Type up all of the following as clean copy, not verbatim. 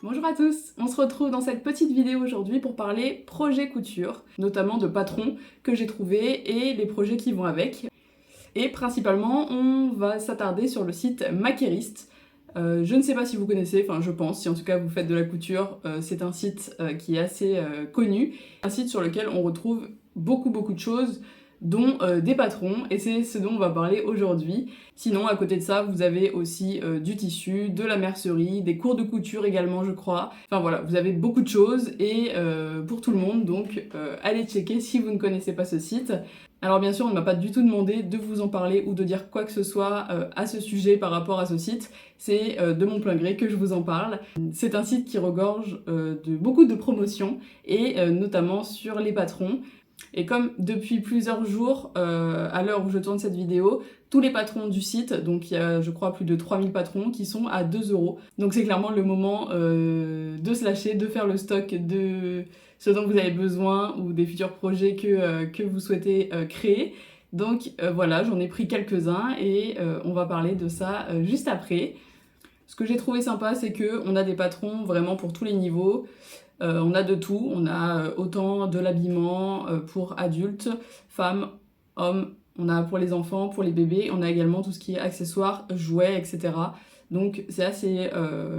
Bonjour à tous, on se retrouve dans cette petite vidéo aujourd'hui pour parler projet couture, notamment de patrons que j'ai trouvés et les projets qui vont avec. Et principalement, on va s'attarder sur le site Maqueriste. Je ne sais pas si vous connaissez, enfin je pense, si en tout cas vous faites de la couture, c'est un site qui est assez connu, un site sur lequel on retrouve beaucoup de choses, dont des patrons, et c'est ce dont on va parler aujourd'hui. Sinon, à côté de ça, vous avez aussi du tissu, de la mercerie, des cours de couture également, je crois. Enfin voilà, vous avez beaucoup de choses, et pour tout le monde, donc allez checker si vous ne connaissez pas ce site. Alors bien sûr, on ne m'a pas du tout demandé de vous en parler ou de dire quoi que ce soit à ce sujet par rapport à ce site. C'est de mon plein gré que je vous en parle. C'est un site qui regorge de beaucoup de promotions et notamment sur les patrons. Et comme depuis plusieurs jours, à l'heure où je tourne cette vidéo, tous les patrons du site, donc il y a je crois plus de 3000 patrons qui sont à 2 €. Donc c'est clairement le moment de se lâcher, de faire le stock de ce dont vous avez besoin ou des futurs projets que vous souhaitez créer. Donc voilà, j'en ai pris quelques-uns et on va parler de ça juste après. Ce que j'ai trouvé sympa, c'est qu'on a des patrons vraiment pour tous les niveaux. On a de tout, on a autant de l'habillement pour adultes, femmes, hommes, on a pour les enfants, pour les bébés, on a également tout ce qui est accessoires, jouets, etc. Donc c'est assez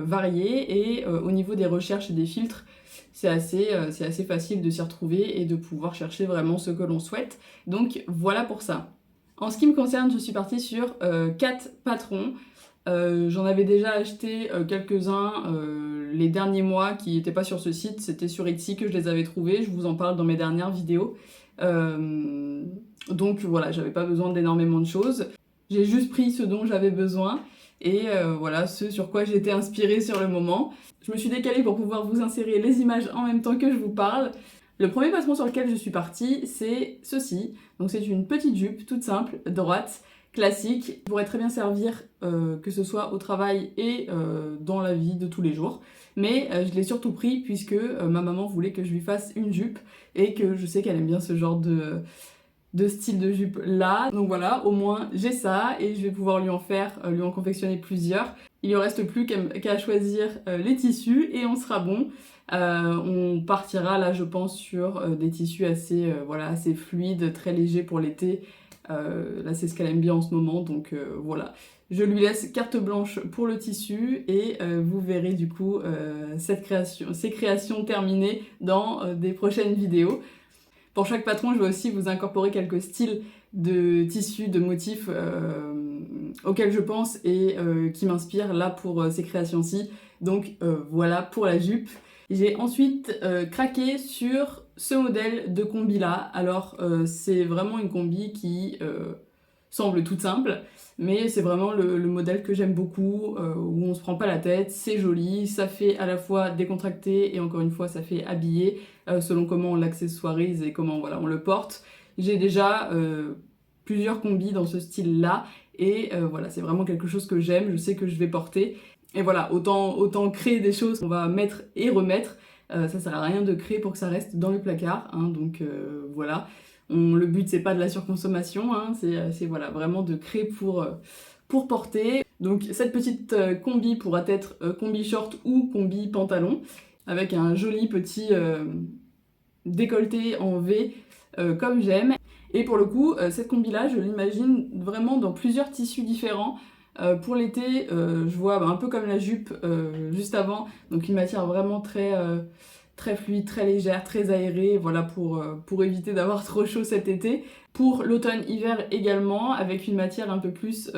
varié et au niveau des recherches et des filtres, c'est assez facile de s'y retrouver et de pouvoir chercher vraiment ce que l'on souhaite. Donc voilà pour ça. En ce qui me concerne, je suis partie sur 4 patrons. J'en avais déjà acheté quelques-uns les derniers mois qui n'étaient pas sur ce site, c'était sur Etsy que je les avais trouvés, je vous en parle dans mes dernières vidéos. Donc voilà, j'avais pas besoin d'énormément de choses. J'ai juste pris ce dont j'avais besoin et voilà, ce sur quoi j'étais inspirée sur le moment. Je me suis décalée pour pouvoir vous insérer les images en même temps que je vous parle. Le premier patron sur lequel je suis partie, c'est ceci. Donc c'est une petite jupe toute simple, droite, classique, qui pourrait très bien servir que ce soit au travail et dans la vie de tous les jours. Mais je l'ai surtout pris puisque ma maman voulait que je lui fasse une jupe et que je sais qu'elle aime bien ce genre de style de jupe là. Donc voilà, au moins j'ai ça et je vais pouvoir lui en confectionner plusieurs. Il ne reste plus qu'à choisir les tissus et on sera bon. On partira là je pense sur des tissus assez fluides, très légers pour l'été. Là c'est ce qu'elle aime bien en ce moment, donc voilà. Je lui laisse carte blanche pour le tissu et vous verrez du coup ces créations terminées dans des prochaines vidéos. Pour chaque patron, je vais aussi vous incorporer quelques styles de tissus, de motifs auxquels je pense et qui m'inspirent là pour ces créations-ci. Donc voilà pour la jupe. J'ai ensuite craqué sur ce modèle de combi là. Alors c'est vraiment une combi qui semble toute simple, mais c'est vraiment le modèle que j'aime beaucoup, où on se prend pas la tête, c'est joli, ça fait à la fois décontracté et encore une fois ça fait habillé, selon comment on l'accessoirise et comment voilà, on le porte. J'ai déjà plusieurs combis dans ce style-là, et voilà, c'est vraiment quelque chose que j'aime, je sais que je vais porter. Et voilà, autant créer des choses qu'on va mettre et remettre, ça sert à rien de créer pour que ça reste dans le placard, hein, donc voilà. Le but c'est pas de la surconsommation, hein, c'est voilà, vraiment de créer pour porter. Donc cette petite combi pourra être combi short ou combi pantalon, avec un joli petit décolleté en V comme j'aime. Et pour le coup, cette combi là, je l'imagine vraiment dans plusieurs tissus différents. Pour l'été, je vois un peu comme la jupe juste avant, donc une matière vraiment très fluide, très légère, très aérée, voilà pour éviter d'avoir trop chaud cet été. Pour l'automne-hiver également, avec une matière un peu plus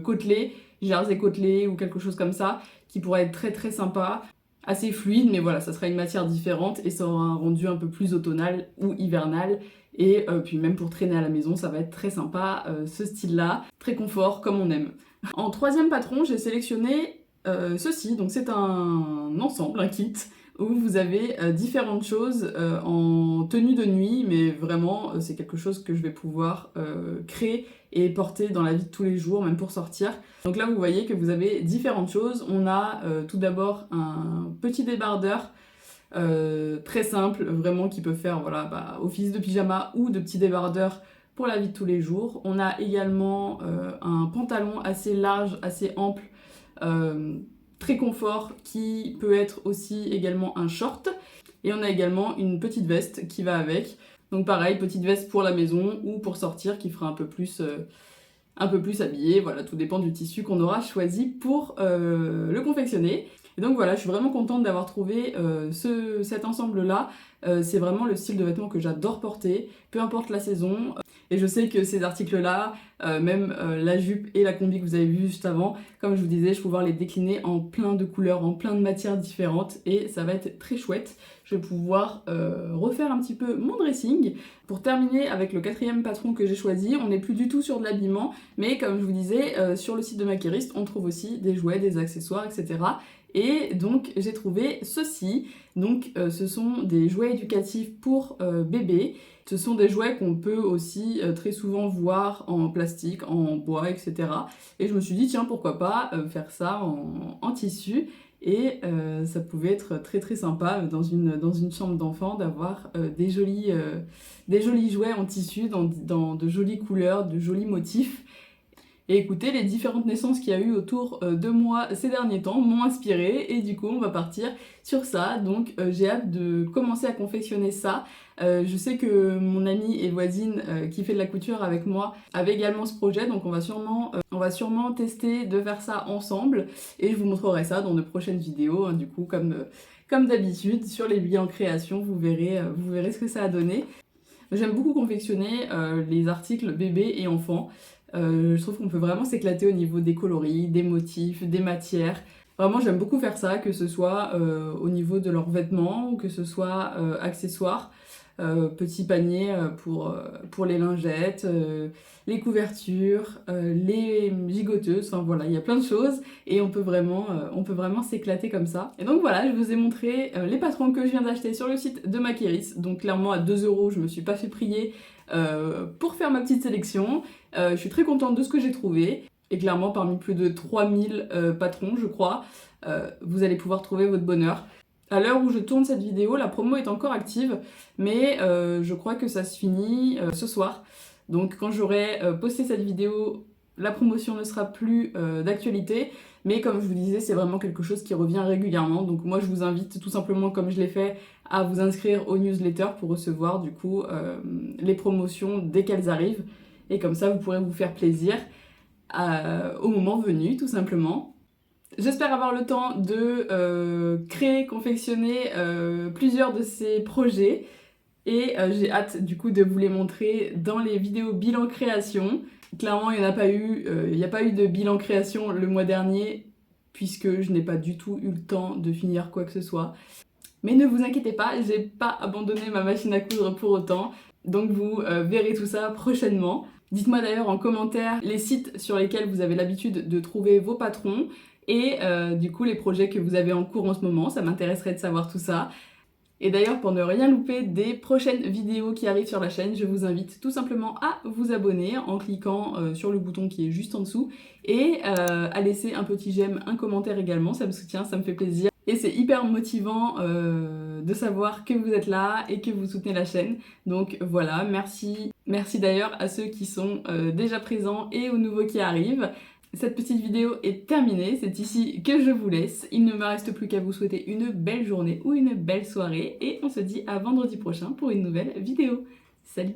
côtelée, jersey côtelé ou quelque chose comme ça, qui pourrait être très sympa, assez fluide, mais voilà, ça sera une matière différente et ça aura un rendu un peu plus automnal ou hivernal. Et puis même pour traîner à la maison, ça va être très sympa, ce style-là, très confort comme on aime. En troisième patron, j'ai sélectionné ceci, donc c'est un ensemble, un kit, où vous avez différentes choses en tenue de nuit, mais vraiment c'est quelque chose que je vais pouvoir créer et porter dans la vie de tous les jours, même pour sortir. Donc là vous voyez que vous avez différentes choses. On a tout d'abord un petit débardeur très simple, vraiment qui peut faire voilà, office de pyjama ou de petit débardeur pour la vie de tous les jours. On a également un pantalon assez large, assez ample, très confort qui peut être aussi également un short. Et on a également une petite veste qui va avec. Donc pareil, petite veste pour la maison ou pour sortir qui fera un peu plus habillé. Voilà, tout dépend du tissu qu'on aura choisi pour le confectionner. Et donc voilà, je suis vraiment contente d'avoir trouvé cet ensemble-là. C'est vraiment le style de vêtements que j'adore porter, peu importe la saison. Et je sais que ces articles-là, même la jupe et la combi que vous avez vu juste avant, comme je vous disais, je vais pouvoir les décliner en plein de couleurs, en plein de matières différentes et ça va être très chouette. Je vais pouvoir refaire un petit peu mon dressing. Pour terminer avec le 4e patron que j'ai choisi, on n'est plus du tout sur de l'habillement, mais comme je vous disais, sur le site de Maqueriste, on trouve aussi des jouets, des accessoires, etc. Et donc j'ai trouvé ceci. Donc ce sont des jouets éducatifs pour bébés. Ce sont des jouets qu'on peut aussi très souvent voir en plastique, en bois, etc. Et je me suis dit tiens pourquoi pas faire ça en tissu. Et ça pouvait être très très sympa dans une chambre d'enfant d'avoir des jolis jouets en tissu dans de jolies couleurs, de jolis motifs. Et écoutez, les différentes naissances qu'il y a eu autour de moi ces derniers temps m'ont inspirée et du coup on va partir sur ça. Donc j'ai hâte de commencer à confectionner ça. Je sais que mon amie et voisine qui fait de la couture avec moi avait également ce projet, donc on va sûrement tester de faire ça ensemble et je vous montrerai ça dans de prochaines vidéos, hein, du coup comme d'habitude sur les billets en création, vous verrez ce que ça a donné. J'aime beaucoup confectionner les articles bébés et enfants. Je trouve qu'on peut vraiment s'éclater au niveau des coloris, des motifs, des matières. Vraiment, j'aime beaucoup faire ça, que ce soit au niveau de leurs vêtements ou que ce soit accessoires. Petits paniers pour les lingettes, les couvertures, les gigoteuses, enfin voilà, il y a plein de choses et on peut vraiment s'éclater comme ça. Et donc voilà, je vous ai montré les patrons que je viens d'acheter sur le site de Maqueris. Donc clairement à 2 €, je me suis pas fait prier pour faire ma petite sélection. Je suis très contente de ce que j'ai trouvé. Et clairement, parmi plus de 3000 patrons, je crois, vous allez pouvoir trouver votre bonheur. À l'heure où je tourne cette vidéo, la promo est encore active, mais je crois que ça se finit ce soir. Donc quand j'aurai posté cette vidéo, la promotion ne sera plus d'actualité. Mais comme je vous disais, c'est vraiment quelque chose qui revient régulièrement. Donc moi, je vous invite tout simplement, comme je l'ai fait, à vous inscrire aux newsletters pour recevoir du coup les promotions dès qu'elles arrivent. Et comme ça, vous pourrez vous faire plaisir au moment venu, tout simplement. J'espère avoir le temps de créer, confectionner plusieurs de ces projets et j'ai hâte du coup de vous les montrer dans les vidéos bilan création. Clairement, il n'y a pas eu de bilan création le mois dernier puisque je n'ai pas du tout eu le temps de finir quoi que ce soit. Mais ne vous inquiétez pas, j'ai pas abandonné ma machine à coudre pour autant. Donc vous verrez tout ça prochainement. Dites-moi d'ailleurs en commentaire les sites sur lesquels vous avez l'habitude de trouver vos patrons et du coup les projets que vous avez en cours en ce moment, ça m'intéresserait de savoir tout ça. Et d'ailleurs pour ne rien louper des prochaines vidéos qui arrivent sur la chaîne, je vous invite tout simplement à vous abonner en cliquant sur le bouton qui est juste en dessous et à laisser un petit j'aime, un commentaire également, ça me soutient, ça me fait plaisir. Et c'est hyper motivant de savoir que vous êtes là et que vous soutenez la chaîne. Donc voilà, merci. Merci d'ailleurs à ceux qui sont déjà présents et aux nouveaux qui arrivent. Cette petite vidéo est terminée, c'est ici que je vous laisse. Il ne me reste plus qu'à vous souhaiter une belle journée ou une belle soirée et on se dit à vendredi prochain pour une nouvelle vidéo. Salut!